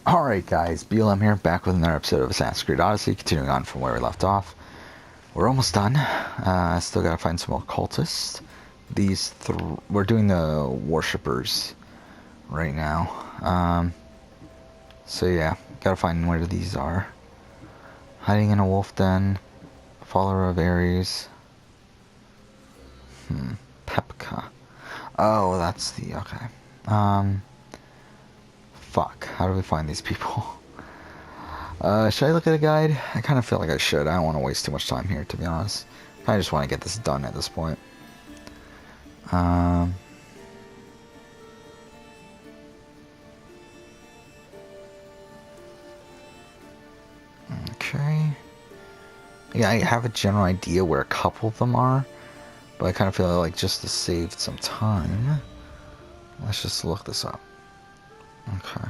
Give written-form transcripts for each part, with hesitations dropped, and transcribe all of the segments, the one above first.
Alright guys, BLM here, back with another episode of Assassin's Creed Odyssey, continuing on from where we left off. We're almost done. Still gotta find some more cultists. We're doing the worshippers right now. So yeah, gotta find where these are. Hiding in a wolf den, follower of Ares. Pepka. Oh, that's okay. Fuck, how do we find these people? Should I look at a guide? I kind of feel like I should. I don't want to waste too much time here, to be honest. I just want to get this done at this point. Okay. Yeah, I have a general idea where a couple of them are, but I kind of feel like just to save some time, let's just look this up. Okay.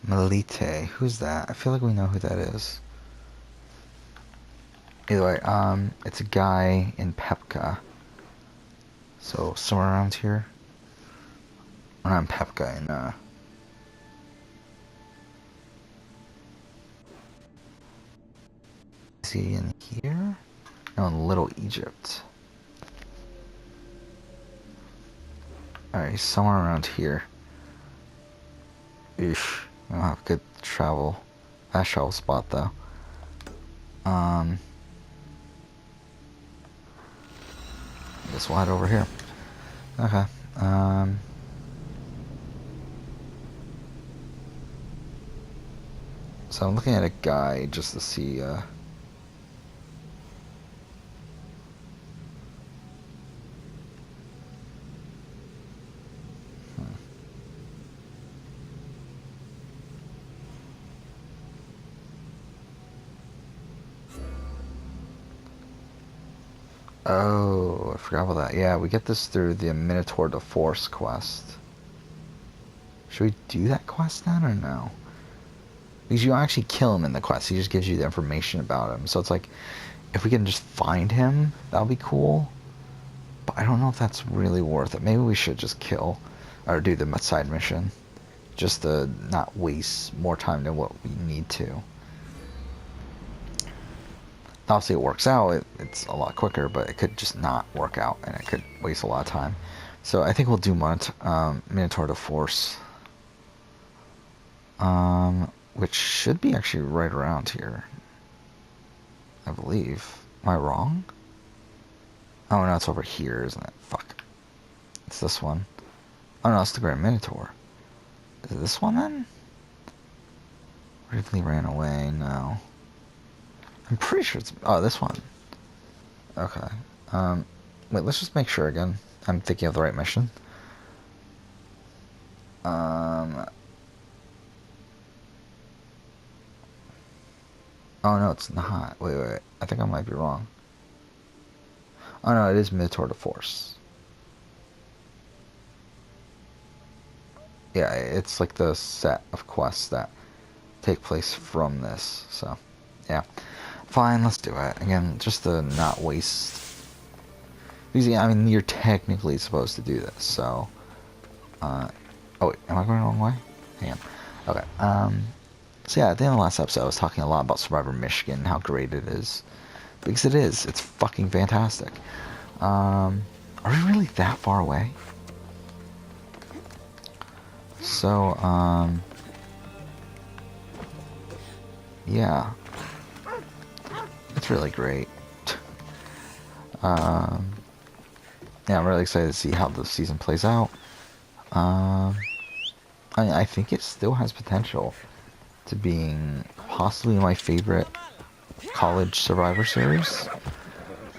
Melite. Who's that? I feel like we know who that is. Either way, it's a guy in Pepka. So, somewhere around here. Or not in Pepka, in, is he in here? No, in Little Egypt. Alright, somewhere around here. Eesh. I don't have good fast travel spot though. I guess we'll head over here. Okay. So I'm looking at a guide just to see, Oh, I forgot about that. Yeah, we get this through the Minotaur to Force quest. Should we do that quest then, or no? Because you don't actually kill him in the quest, he just gives you the information about him. So it's like, if we can just find him, that'll be cool. But I don't know if that's really worth it. Maybe we should just kill, or do the side mission. Just to not waste more time than what we need to. Obviously it works out, it's a lot quicker, but it could just not work out, and it could waste a lot of time. So I think we'll do Minotaur to Force. Which should be actually right around here, I believe. Am I wrong? Oh no, it's over here, isn't it? Fuck. It's this one. Oh no, it's the Grand Minotaur. Is it this one then? Briefly ran away, no. I'm pretty sure it's... Oh, this one. Okay. Wait, let's just make sure again. I'm thinking of the right mission. Oh, no, it's not. Wait. I think I might be wrong. Oh, no, it is Minotaur to Force. Yeah, it's like the set of quests that take place from this, so... Yeah. Fine, let's do it. Again, just to not waste... Because, yeah, I mean, you're technically supposed to do this, so... Oh, wait, am I going the wrong way? Hang on. Okay, so yeah, at the end of the last episode, I was talking a lot about Survivor Michigan and how great it is. Because it is. It's fucking fantastic. Are we really that far away? So, yeah. It's really great. Yeah, I'm really excited to see how the season plays out. I think it still has potential to being possibly my favorite college Survivor series.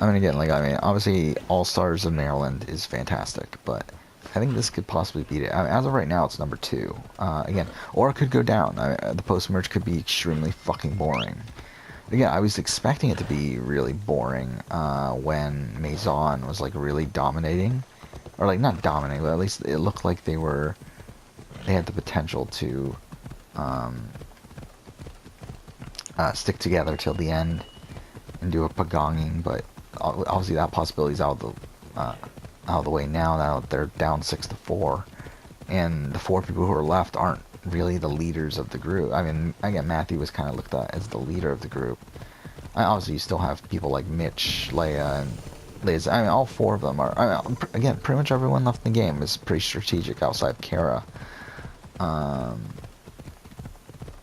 I mean, again, obviously All Stars of Maryland is fantastic, but I think this could possibly beat it. I mean, as of right now, it's number 2. Again, or it could go down. The post-merge could be extremely fucking boring. Again, I was expecting it to be really boring when Maison was like really dominating, or like not dominating, but at least it looked like they had the potential to stick together till the end and do a pagonging, but obviously that possibility is out of the way now. Now they're down 6-4, and the 4 people who are left aren't really the leaders of the group. I mean, again, Matthew was kind of looked at as the leader of the group. Obviously, you still have people like Mitch, Leia, and Liz. I mean, all 4 of them are. I mean, again, pretty much everyone left in the game is pretty strategic outside of Kara.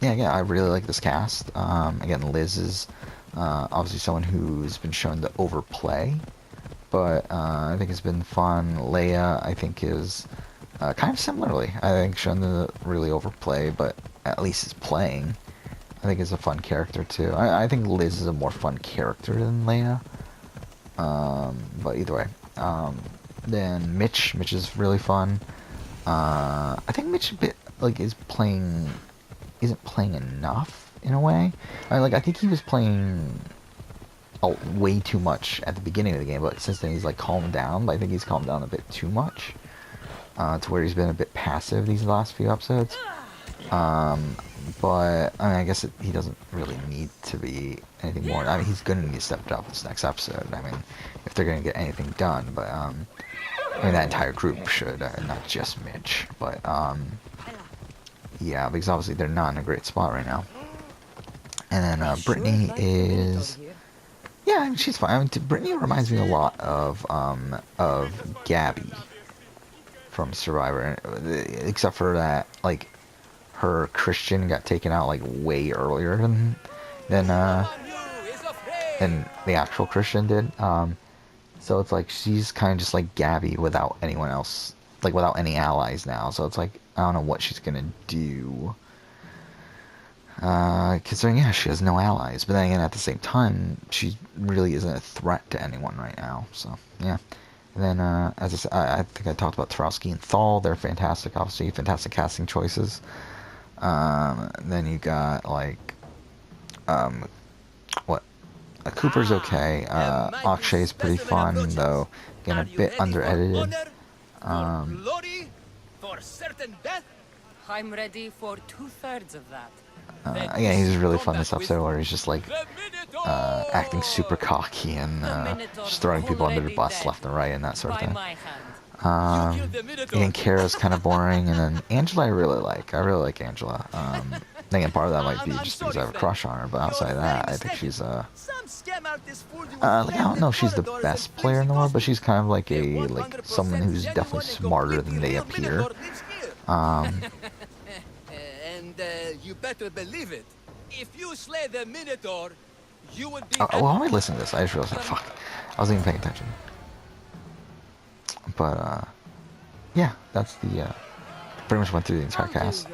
Yeah, I really like this cast. Again, Liz is obviously someone who's been shown to overplay, but I think it's been fun. Leia, I think, is kind of similarly. I think shown to really overplay, but at least is playing. I think is a fun character too. I think Liz is a more fun character than Leia. But either way. Then Mitch is really fun. I think Mitch a bit like isn't playing enough in a way. I think he was playing way too much at the beginning of the game, but since then he's like calmed down. But I think he's calmed down a bit too much, to where he's been a bit passive these last few episodes. But I mean, I guess he doesn't really need to be anything more. I mean, he's gonna need to step up this next episode. I mean, if they're gonna get anything done, but I mean that entire group should, not just Mitch. But yeah, because obviously they're not in a great spot right now. And then Brittany is, yeah, I mean, she's fine. I mean, Brittany reminds me a lot of Gabby from Survivor, except for that, like, her Christian got taken out like way earlier than the actual Christian did. So it's like she's kind of just like Gabby without anyone else, like without any allies now. So it's like I don't know what she's gonna do. Considering, yeah, she has no allies, but then again, at the same time, she really isn't a threat to anyone right now. So yeah. And then, as I said, I think I talked about Tarowski and Thal. They're fantastic, obviously, fantastic casting choices. Then you got like, what? Cooper's okay. Akshay's pretty fun, though again a bit under-edited. I'm ready for 2/3 of that. Yeah, he's really fun this episode where he's just like acting super cocky and just throwing people under the bus left and right and that sort of thing. And Kara's kind of boring, and then Angela I really like. I really like Angela. Again, part of that might be just because I have a crush on her, but outside of that, I think she's like, I don't know if she's the best player in the world, but she's kind of like someone who's definitely smarter than they appear. And you better believe it. If you slay the Minotaur, you would be. Well, while I listen to this, I just realized, fuck, I wasn't even paying attention. But yeah, that's the pretty much went through the entire cast.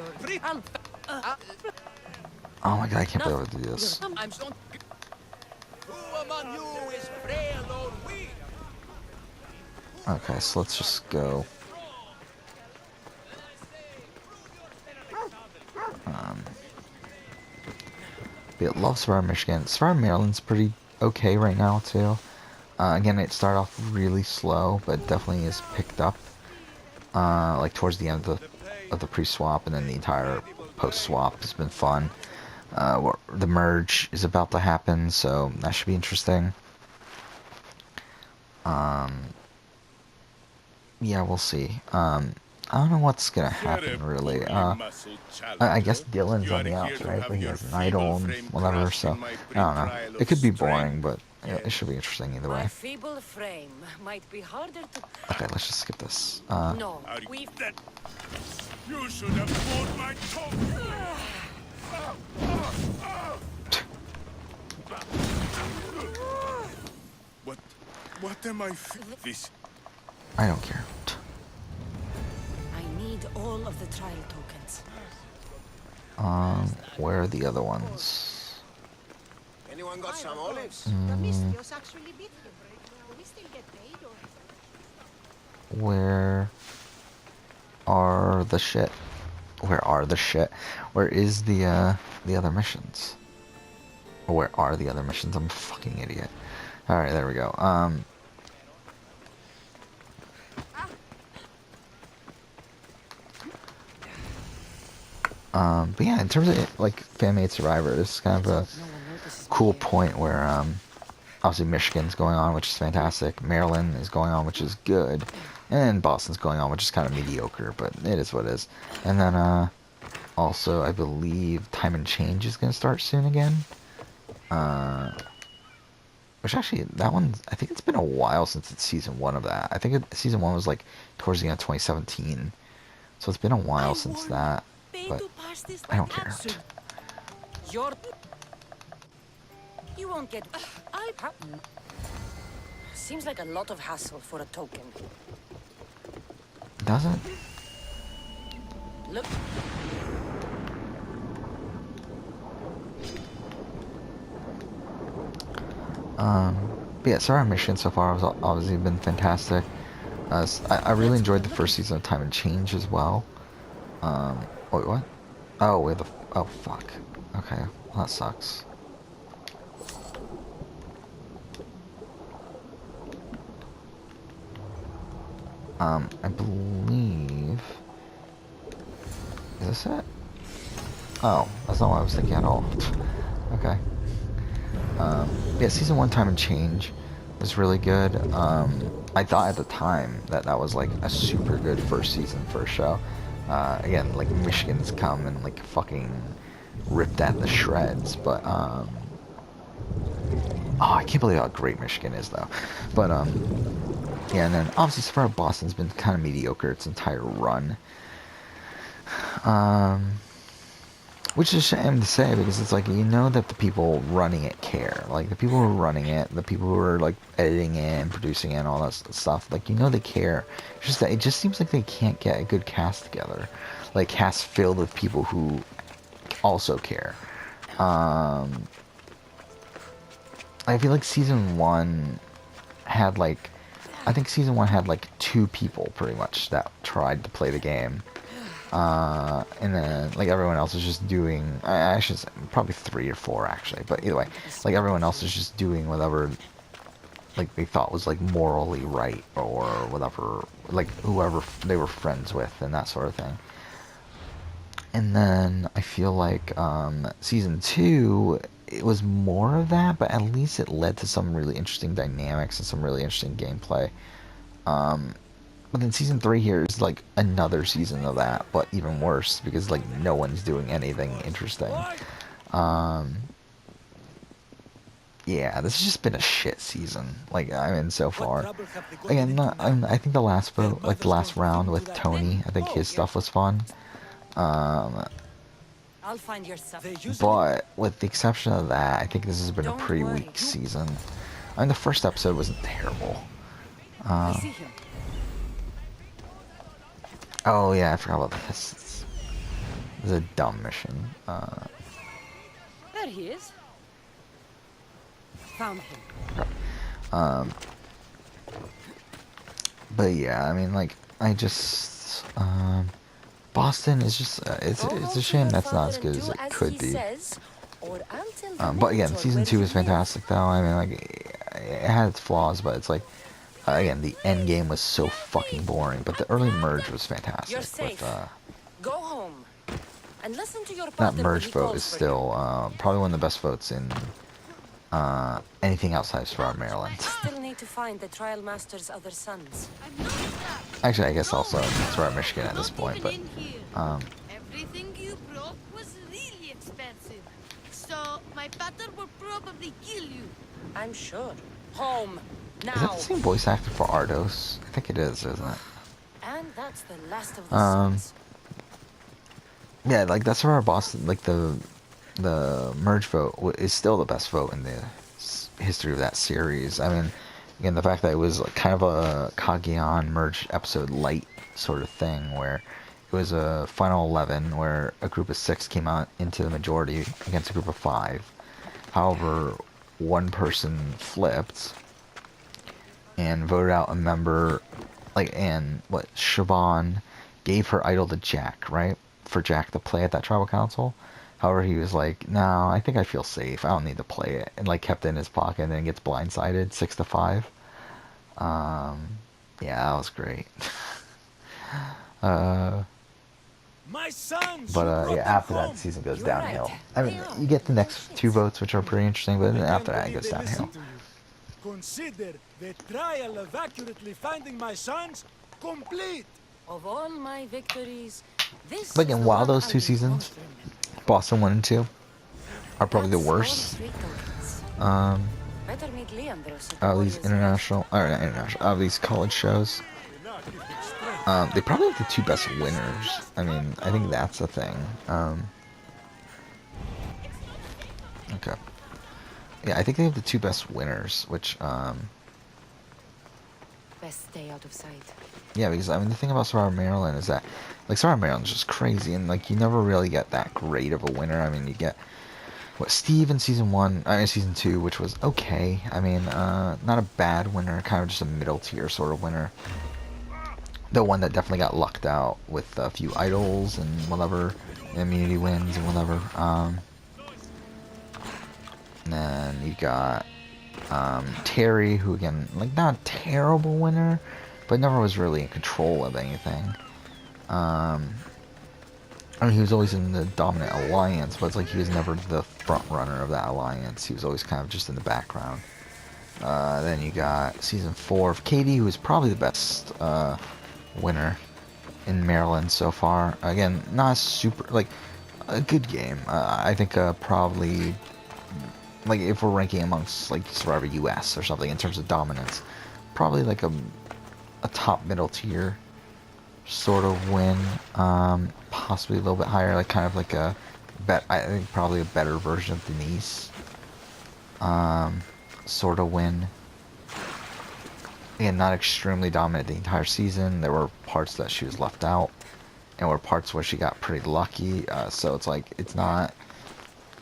Oh my god, I can't believe I would do this. Who among you is frail or weak? Okay, so let's just go. But love Survivor Michigan. Survivor Maryland's pretty okay right now too. Again, it started off really slow, but definitely is picked up. Like towards the end of the pre-swap, and then the entire post-swap has been fun. The merge is about to happen, so that should be interesting. Yeah, we'll see. I don't know what's gonna happen really. I guess Dylan's on the outs, right? But he has an idol and whatever, so I don't know. It could be boring, but it should be interesting either way. Okay, let's just skip this. No, You should have pulled my tongue. What am I? This. I don't care. I need all of the trial tokens. Where are the other ones? Anyone got some olives? Where are the shit? Where are the shit? Where is the other missions? Or where are the other missions? I'm a fucking idiot. Alright, there we go. But yeah, in terms of like fan-made Survivor, this is kind of a cool point where obviously Michigan's going on, which is fantastic. Maryland is going on, which is good, and then Boston's going on, which is kind of mediocre, but it is what it is. And then also I believe Time and Change is going to start soon again. Which actually, that one, I think it's been a while since it's season one of that. I think season one was like towards the end of 2017. So it's been a while since that, but I don't care. You're... You won't get... Seems like a lot of hassle for a token. Does it? Look... But yeah, Sarah Mission so far has obviously been fantastic. I really enjoyed the first season of Time and Change as well. Wait, what? Oh, wait, oh, fuck. Okay, well, that sucks. I believe... Is this it? Oh, that's not what I was thinking at all. Okay. Yeah, season one Time and Change was really good. I thought at the time that that was like a super good first season for a show. Again, like Michigan's come and like fucking ripped that to shreds, but oh, I can't believe how great Michigan is though. But yeah, and then obviously so far Boston's been kind of mediocre its entire run. Which is a shame to say because it's like you know that the people running it care. Like the people who are running it, the people who are like editing it and producing it and all that stuff, like you know they care. It's just that it just seems like they can't get a good cast together. Like cast filled with people who also care. I feel like season one had like I think season one had like 2 people pretty much that tried to play the game. And then like everyone else is just doing I should say probably 3 or 4 actually, but either way, like everyone else is just doing whatever like they thought was like morally right or whatever, like whoever they were friends with and that sort of thing. And then I feel like season 2 it was more of that, but at least it led to some really interesting dynamics and some really interesting gameplay. But then season 3 here is like another season of that, but even worse because like no one's doing anything interesting. Yeah, this has just been a shit season. Like I mean, so far. Again, I think the last vote, like the last round with Tony, I think his stuff was fun. I'll find your stuff. But with the exception of that, I think this has been a pretty weak season. I mean, the first episode wasn't terrible. I see him. Oh yeah, I forgot about this. This is a dumb mission. There he is. Found him. But yeah, I mean, like, I just, Boston is just, it's a shame that's not as good as it could be. But again, season 2 is fantastic, though. I mean, like, it had its flaws, but it's like, again, the end game was so fucking boring, but the early merge was fantastic. You're safe. Go home and listen to your That father when merge he vote calls is for still probably one of the best votes in anything outside of Survivor Maryland. you. Still need to find the trial master's other sons. Actually, I guess also Survivor Michigan at this point, but Everything you brought was really expensive. So my father will probably kill you. I'm sure. Home is that now. the same voice actor for Ardos? I think it is, isn't it? And that's the last of the sons. Yeah, like that's where our Boston, like the merge vote is still the best vote in the history of that series. I mean, again, the fact that it was like kind of a Kageon merge episode light sort of thing, where it was a final 11 where a group of 6 came out into the majority against a group of 5. However, one person flipped and voted out a member, like, and what Siobhan gave her idol to Jack, right? For Jack to play at that tribal council. However, he was like, no, I think I feel safe. I don't need to play it. And like kept it in his pocket and then gets blindsided 6-5. Yeah, that was great. My sons, But you brought yeah, them after that, home. the season goes You're downhill. right. I mean, They are. you get the No next shit. 2 votes, which are pretty interesting, but then I after can't that, it believe goes they downhill. listened to you. Consider the trial of accurately finding my sons complete. Of all my victories, this But is again, the while one those I 2 will seasons, most remember. Boston 1 and 2, are probably the That's all worst. sweet tokens. Um, Better meet Leandros at the of these Warriors' Rest. international, or not international, of these college shows. They probably have the 2 best winners. I mean, I think that's the thing. Okay. Yeah, I think they have the 2 best winners, which, Best stay out of sight. yeah, because, I mean, the thing about Survivor Maryland is that, like, Survivor Maryland's just crazy, and, like, you never really get that great of a winner. I mean, you get, what, Steve in season 2, which was okay. I mean, not a bad winner, kind of just a middle tier sort of winner. The one that definitely got lucked out with a few idols and whatever, immunity wins and whatever. And then you got Terry, who again, like, not a terrible winner, but never was really in control of anything. I mean, he was always in the dominant alliance, but it's like he was never the front runner of that alliance. He was always kind of just in the background. Then you got season 4 of Katie, who is probably the best winner in Maryland so far. Again, not super, like, a good game. I think probably, like, if we're ranking amongst, like, Survivor US or something in terms of dominance, probably like a top middle tier sort of win. Possibly a little bit higher, like kind of like a I think probably a better version of Denise sort of win. Again, not extremely dominant the entire season. There were parts that she was left out, and were parts where she got pretty lucky. So it's like, it's not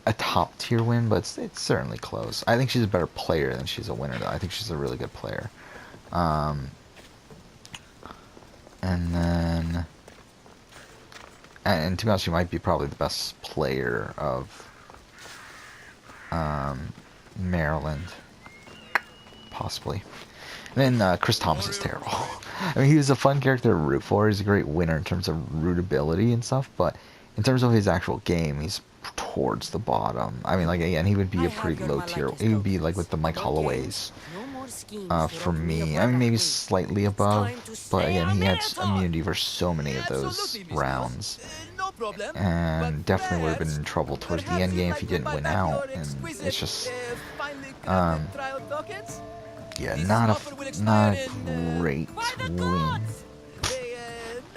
a top tier win, but it's certainly close. I think she's a better player than she's a winner, though. I think she's a really good player. And then, and to be honest, she might be probably the best player of Maryland, possibly. And then Chris Thomas is terrible. I mean, he was a fun character to root for. He's a great winner in terms of rootability and stuff, but in terms of his actual game, he's towards the bottom. I mean, like, again, he would be a pretty low tier. He would be like with the Mike Holloways for me. I mean, maybe slightly above, but again, he had immunity for so many of those rounds, No problem. and But definitely would have been in perhaps- trouble towards the perhaps end you game if might he put didn't my win back out, your and exquisite, it's just, finely crafted trial tokens? yeah, This not offer will a expire in, great by the win. gods! They,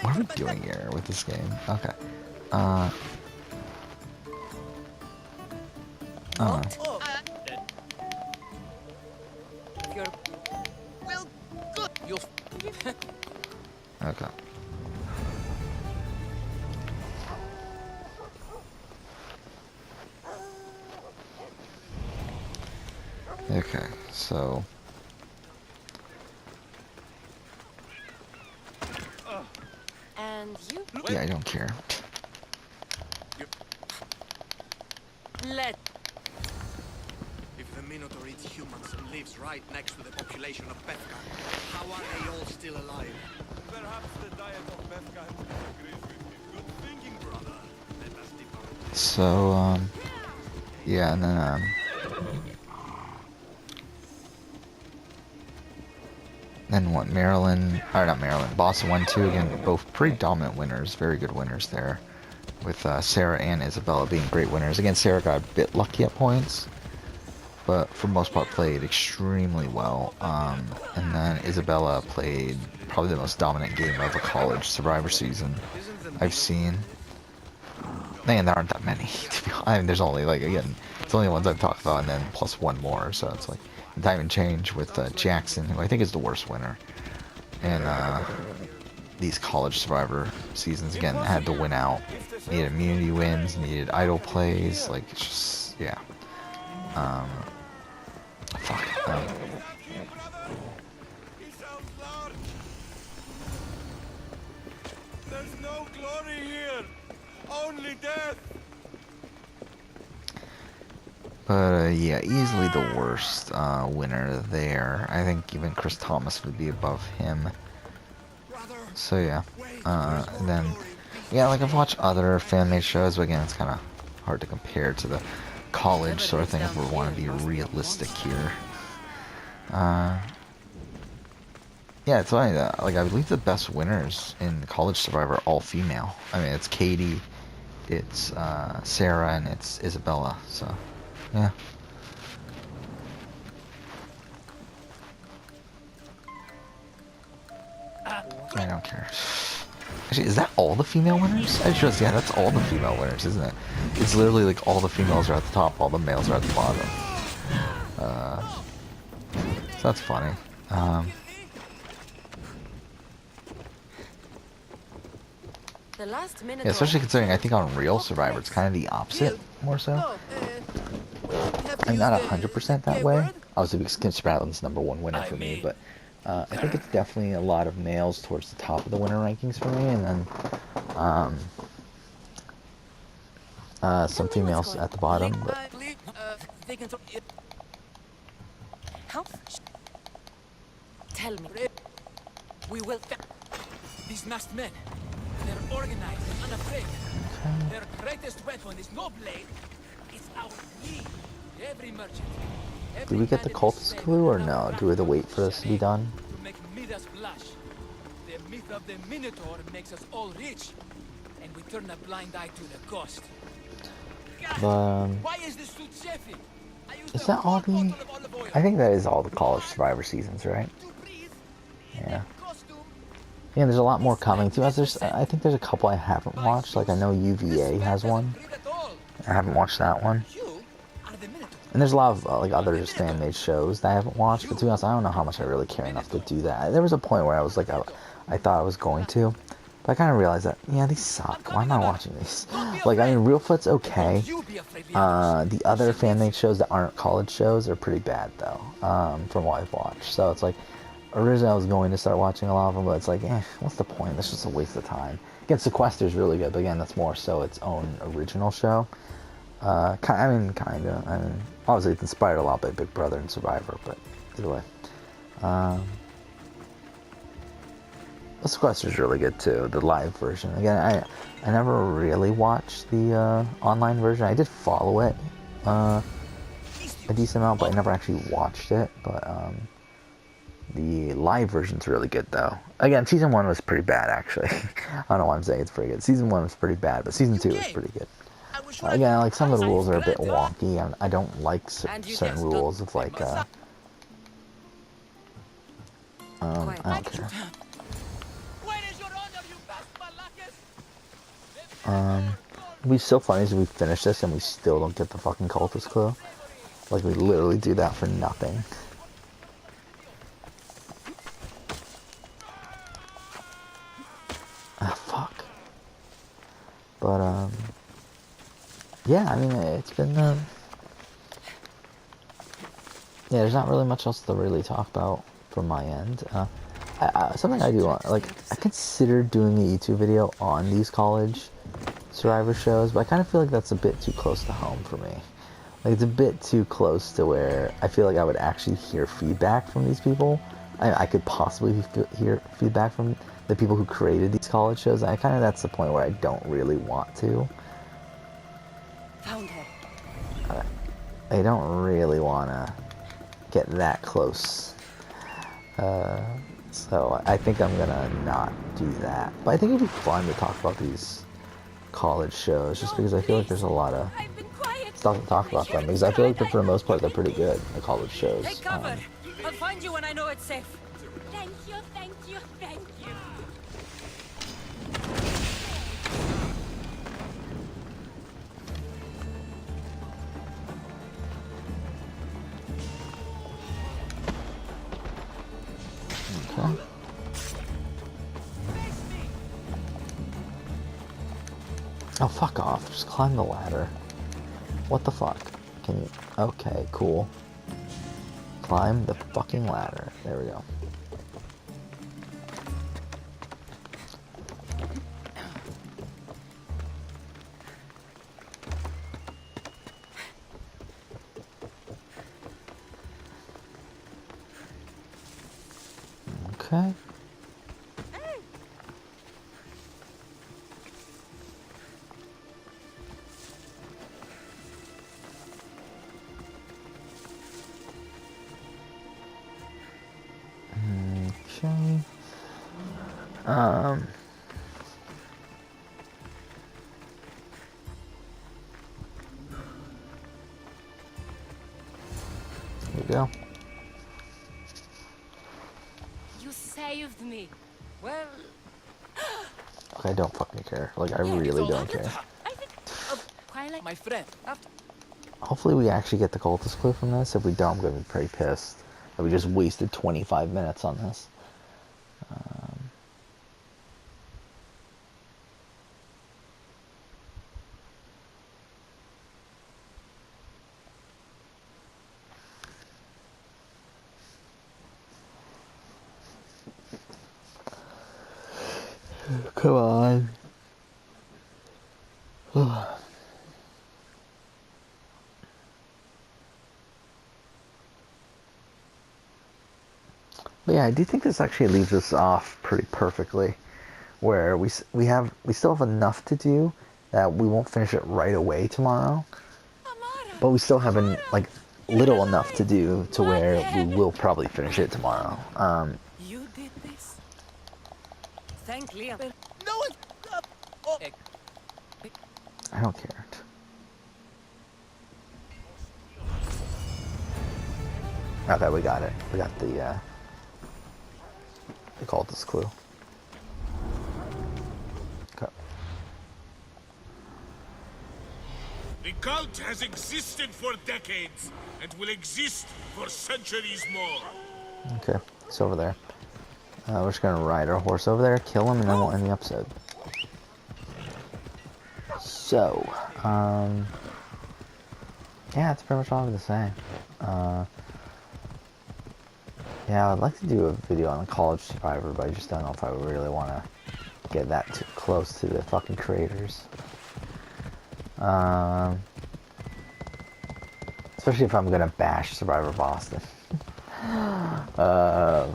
What are we make a doing here with this game? Okay. Oh, You're well, good. You'll Okay. Okay, so and you yeah, I don't care. let If the Minotaur eats humans and lives right next to the population of Bethka, how are they all still alive? Perhaps the diet of Bethka disagrees with his good thinking, brother. Let us differ. So yeah, and then what, Maryland, or not Maryland, Boston 1-2, again, both pretty dominant winners, very good winners there, with Sarah and Isabella being great winners. Again, Sarah got a bit lucky at points, but for the most part played extremely well. And then Isabella played probably the most dominant game of a college Survivor season I've seen. And there aren't that many, to be honest. I mean, there's only, like, again, it's only the ones I've talked about, and then plus one more, so it's like time and change with Jackson, who I think is the worst winner. And these college Survivor seasons, again, had to win out. Needed immunity wins, needed idol plays, like, it's just, yeah. Fuck. He sounds large. There's no glory here. Only death. But yeah, easily the worst winner there. I think even Chris Thomas would be above him. So yeah, then Yeah, like I've watched other fan-made shows, but again, it's kind of hard to compare to the college sort of thing if we want to be realistic here. Yeah, it's funny that, like, I believe the best winners in College Survivor are all female. I mean, it's Katie, it's Sarah, and it's Isabella, so, yeah. I don't care. Actually, is that all the female winners? I just, yeah, that's all the female winners, isn't it? It's literally like all the females are at the top, all the males are at the bottom. So that's funny. The last minute. Yeah, especially considering I think on Real Survivor it's kind of the opposite, more so. I'm not 100% that way. Obviously, because Kim Spratlin's #1 winner for me, but I think it's definitely a lot of males towards the top of the winner rankings for me, and then some females at the bottom. But How? Tell me. We will. These masked men. They're organized and unafraid. Their greatest weapon is no blade. It's our need. Every merchant. Do we get the cultist clue or no? Do we have to wait for this to be done? To make Midas blush. The myth of the Minotaur makes us all rich, and we turn a blind eye to the cost. But Why is this suit chafing? is that all the? I think that is all the College Survivor seasons, right? Yeah. Yeah, there's a lot more coming too. I think there's a couple I haven't watched. Like I know UVA has one. I haven't watched that one. And there's a lot of like other just fan-made shows that I haven't watched. But to be honest, I don't know how much I really care enough to do that. There was a point where I was like, I thought I was going to, but I kind of realized that yeah, these suck. Why am I watching these? Like I mean, Real Foot's okay. The other fan-made shows that aren't college shows are pretty bad though. From what I've watched, so it's like. Originally, I was going to start watching a lot of them, but it's like, what's the point? That's just a waste of time. Again, Sequester's really good, but again, that's more so its own original show. I mean, kind of. I mean, obviously, it's inspired a lot by Big Brother and Survivor, but either way. Sequester's really good, too, the live version. Again, I never really watched the online version. I did follow it a decent amount, but I never actually watched it, but... The live version's really good, though. Again, Season 1 was pretty bad, actually. I don't know why I'm saying it's pretty good. Season 1 was pretty bad, but Season 2 was pretty good. Again, like, some of the rules are a bit wonky, and I don't like certain rules of, like, I don't care. It'd be so funny if we finish this and we still don't get the fucking cultist clue. Like, we literally do that for nothing. Fuck. But, yeah, I mean, it's been, yeah, there's not really much else to really talk about from my end. Something I do want, like, I considered doing a YouTube video on these college Survivor shows, but I kind of feel like that's a bit too close to home for me. Like, it's a bit too close to where I feel like I would actually hear feedback from these people. I could possibly hear feedback from the people who created these college shows. And that's the point where I don't really want to. Found her. I don't really want to get that close. So I think I'm gonna not do that. But I think it'd be fun to talk about these college shows, just because I feel like there's a lot of stuff to talk about them. Because I feel like for the most part they're pretty good, the college shows. Take cover. I'll find you when I know it's safe. Thank you, thank you, thank you. Okay. Oh, fuck off. Just climb the ladder. What the fuck? Can you... Okay, cool. Climb the fucking ladder. There we go. Okay. Um, here we go. You saved me. Well, Okay, I don't fucking care. Like, I yeah, really it's all don't care. I think of Twilight. My friend, after Hopefully we actually get the cultist clue from this. If we don't, I'm gonna be pretty pissed that we just wasted 25 minutes on this. Come on. But yeah, I do think this actually leaves us off pretty perfectly, where we still have enough to do that we won't finish it right away tomorrow, but we still have like little enough to do to where we will probably finish it tomorrow. You did this. Thank Liam. no one. Oh, I don't care. Okay, we got it. We got the cultist clue. Okay. The cult has existed for decades and will exist for centuries more. Okay, it's over there. We're just gonna ride our horse over there, kill him, and then we'll end the episode. So, yeah, that's pretty much all I have to say. Yeah, I'd like to do a video on the College Survivor, but I just don't know if I really want to get that too close to the fucking creators. Especially if I'm gonna bash Survivor Boston. I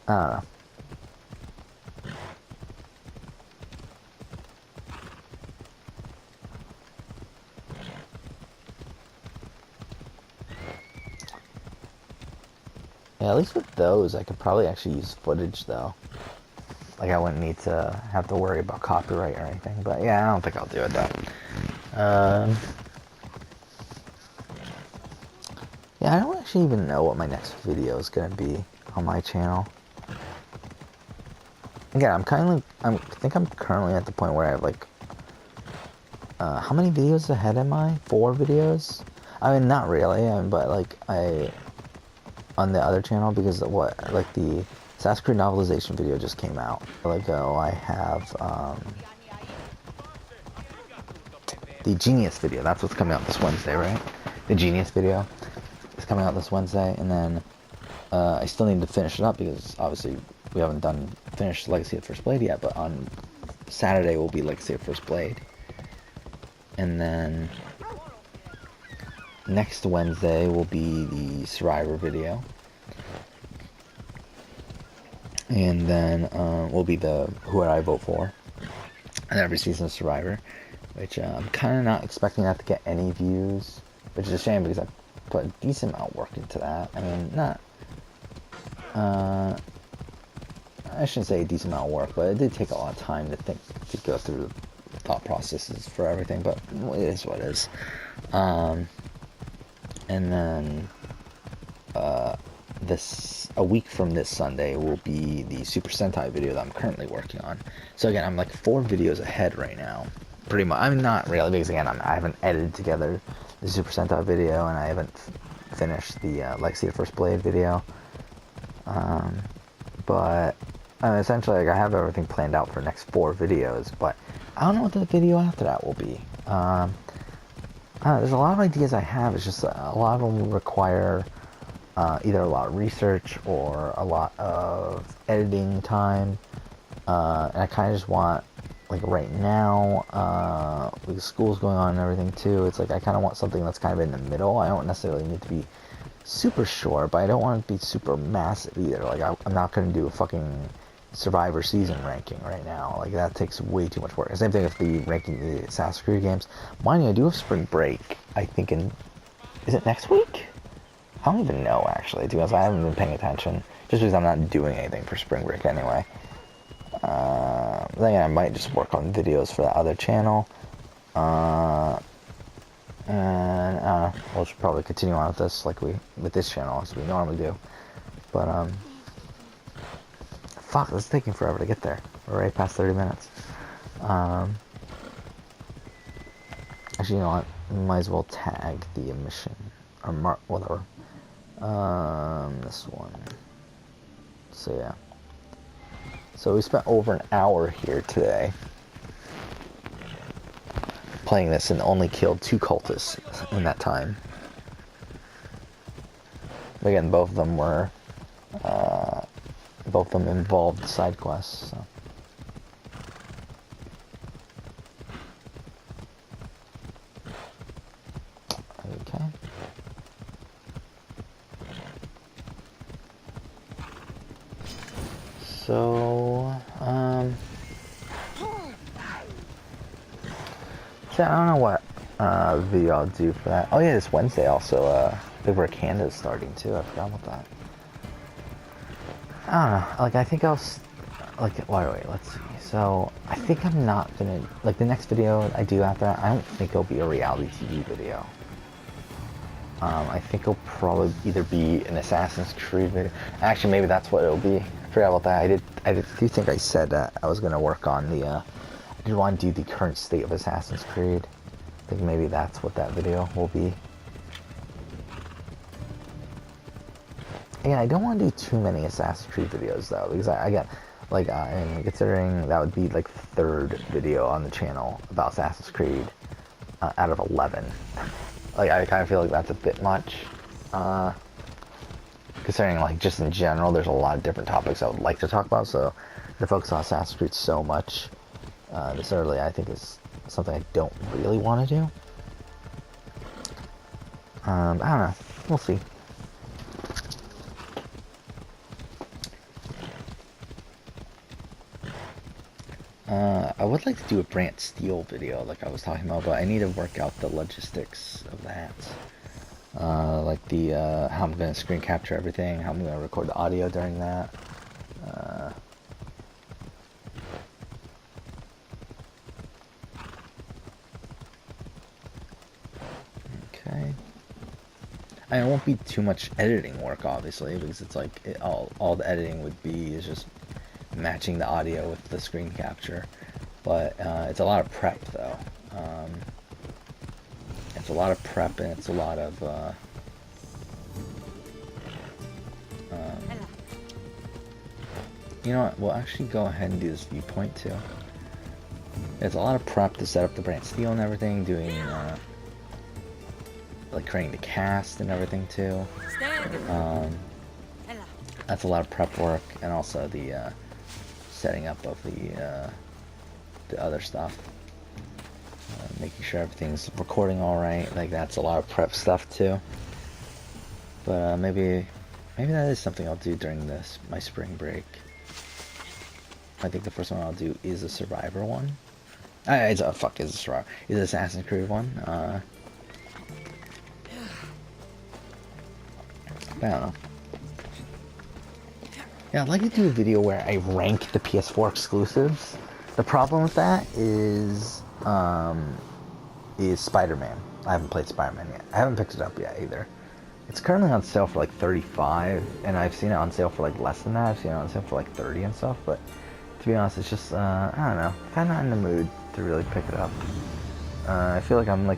don't know. Yeah, at least with those, I could probably actually use footage, though. Like, I wouldn't need to have to worry about copyright or anything. But, yeah, I don't think I'll do it, though. Yeah, I don't actually even know what my next video is going to be on my channel. Again, I think I'm currently at the point where I have, like, how many videos ahead am I? 4 videos? I mean, not really, but, like, on the other channel, because the Assassin's Creed novelization video just came out. I have the Genius video. That's what's coming out this Wednesday, right? The Genius video is coming out this Wednesday, and then I still need to finish it up because obviously we haven't finished Legacy of the First Blade yet. But on Saturday will be Legacy of the First Blade, and then next Wednesday will be the Survivor video. And then will be the Who Would I Vote For, and every season of Survivor, which I'm kind of not expecting that to get any views, which is a shame because I put a decent amount of work into that. I mean, I shouldn't say a decent amount of work, but it did take a lot of time to go through the thought processes for everything, but it is what it is. And then a week from this Sunday will be the Super Sentai video that I'm currently working on. So again, I'm like 4 videos ahead right now, pretty much. I'm not really, because again, I haven't edited together the Super Sentai video, and I haven't finished the Legacy of the First Blade video. But essentially, like, I have everything planned out for the next 4 videos, but I don't know what the video after that will be. There's a lot of ideas I have. It's just a lot of them require either a lot of research or a lot of editing time, and I kind of just want, like, right now, with school's going on and everything too, it's like I kind of want something that's kind of in the middle. I don't necessarily need to be super short, but I don't want it to be super massive either. Like, I'm not going to do a fucking Survivor season ranking right now. Like, that takes way too much work. Same thing with the ranking the Assassin's Creed games. Mind you, I do have spring break, I think is it next week? I don't even know, actually, because I haven't been paying attention. Just because I'm not doing anything for spring break anyway. Then I might just work on videos for that other channel. And we'll just probably continue on with this with this channel as we normally do. But fuck, this is taking forever to get there. We're right past 30 minutes. Actually, you know what? Might as well tag the mission or mark whatever. This one. So yeah. So we spent over an hour here today playing this and only killed 2 cultists in that time. Again, both of them were, both of them involved side quests. So. Okay. So, so I don't know what video I'll do for that. Oh yeah, this Wednesday also, Big Bird Canada's starting too. I forgot about that. I don't know. Like, I think I'll wait, let's see. So I think I'm not gonna the next video I do after that. I don't think it'll be a reality TV video. I think it'll probably either be an Assassin's Creed video. Actually, maybe that's what it'll be. I forgot about that. I do think I said that I was gonna work on the. I did want to do the current state of Assassin's Creed. I think maybe that's what that video will be. Yeah, I don't want to do too many Assassin's Creed videos though, because I get and considering that would be the 3rd video on the channel about Assassin's Creed out of 11. I kind of feel like that's a bit much. Considering just in general, there's a lot of different topics I would like to talk about. So to focus on Assassin's Creed so much, this early, I think is something I don't really want to do. I don't know. We'll see. I would like to do a Brant Steele video like I was talking about, but I need to work out the logistics of that. How I'm going to screen capture everything, how I'm going to record the audio during that. Okay. It won't be too much editing work, obviously, because it's all the editing would be is just matching the audio with the screen capture. But it's a lot of prep, though. It's a lot of prep, and it's a lot of you know what? We'll actually go ahead and do this viewpoint too. It's a lot of prep to set up the Brant Steele and everything, doing creating the cast and everything too. That's a lot of prep work, and also the setting up of the other stuff, making sure everything's recording all right. That's a lot of prep stuff too. But maybe that is something I'll do during my spring break. I think the first one I'll do is a Survivor one. Is a Survivor. Is an Assassin's Creed one. I don't know. Yeah, I'd like to do a video where I rank the PS4 exclusives. The problem with that is Spider-Man. I haven't played Spider-Man yet. I haven't picked it up yet either. It's currently on sale for $35, and I've seen it on sale for less than that. I've seen it on sale for $30 and stuff, but to be honest, it's just, I don't know, kind of not in the mood to really pick it up. I feel like I'm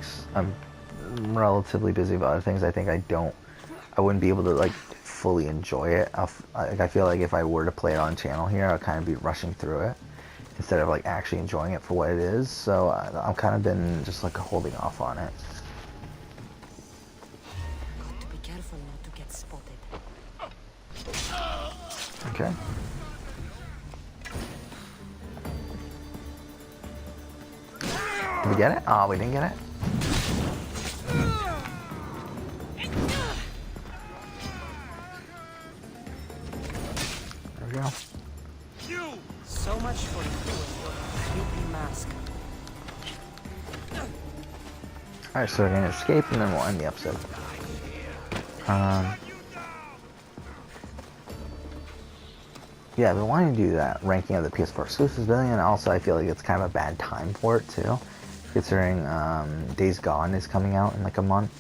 relatively busy with other things. I think I wouldn't be able to fully enjoy it. I feel like if I were to play it on channel here, I'd kind of be rushing through it instead of actually enjoying it for what it is. So I've kind of been just holding off on it. Got to be careful not to get spotted. Okay. Did we get it? Oh, we didn't get it. There we go. So much for you and your creepy mask. Alright, so we're gonna escape and then we'll end the episode. yeah, I've been wanting to do that ranking of the PS4 exclusives billion, and also I feel like it's kind of a bad time for it too, considering Days Gone is coming out in like a month,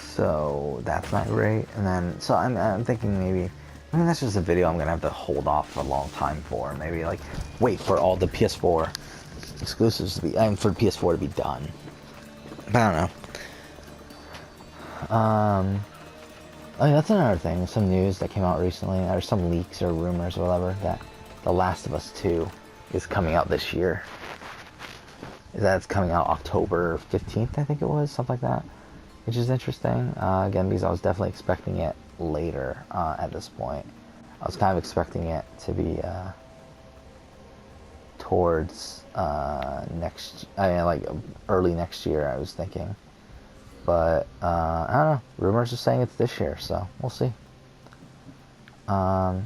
so that's not great. And then so I'm thinking maybe, I mean that's just a video I'm gonna have to hold off for a long time for, maybe like wait for all the PS4 exclusives to be, and for PS4 to be done. But I don't know. Oh, yeah, that's another thing. Some news that came out recently, or some leaks or rumors or whatever, that The Last of Us 2 is coming out this year. That it's coming out October 15th, I think it was, something like that. Which is interesting. Again, because I was definitely expecting it later at this point. I was kind of expecting it to be towards like early next year, I was thinking. But, I don't know. Rumors are saying it's this year, so we'll see. How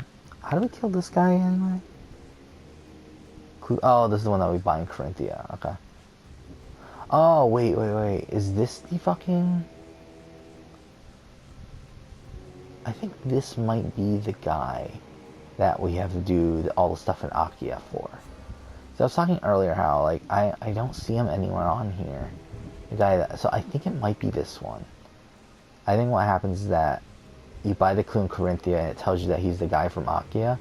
do we kill this guy anyway? Oh, this is the one that we buy in Corinthia. Okay. Oh, wait. Is this the fucking... I think this might be the guy that we have to do all the stuff in Akia for. So I was talking earlier how, like, I don't see him anywhere on here. The guy that, so I think it might be this one. I think what happens is that you buy the clue in Corinthia and it tells you that he's the guy from Akia,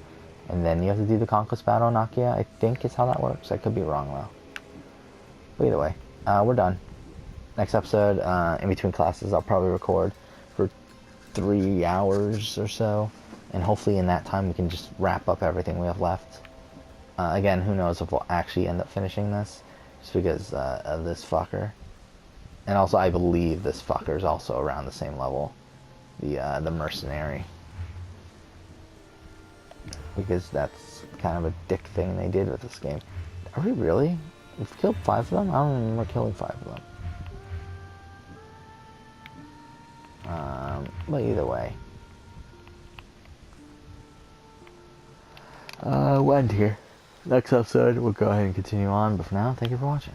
and then you have to do the conquest battle in Akia. I think is how that works. I could be wrong though. But either way, we're done. Next episode, in between classes, I'll probably record for 3 hours or so, and hopefully in that time we can just wrap up everything we have left. Again, who knows if we'll actually end up finishing this, just because of this fucker. And also, I believe this fucker is also around the same level, the mercenary, because that's kind of a dick thing they did with this game. Are we really? We've killed 5 of them? I don't remember killing 5 of them. But either way, we'll end here. Next episode, we'll go ahead and continue on. But for now, thank you for watching.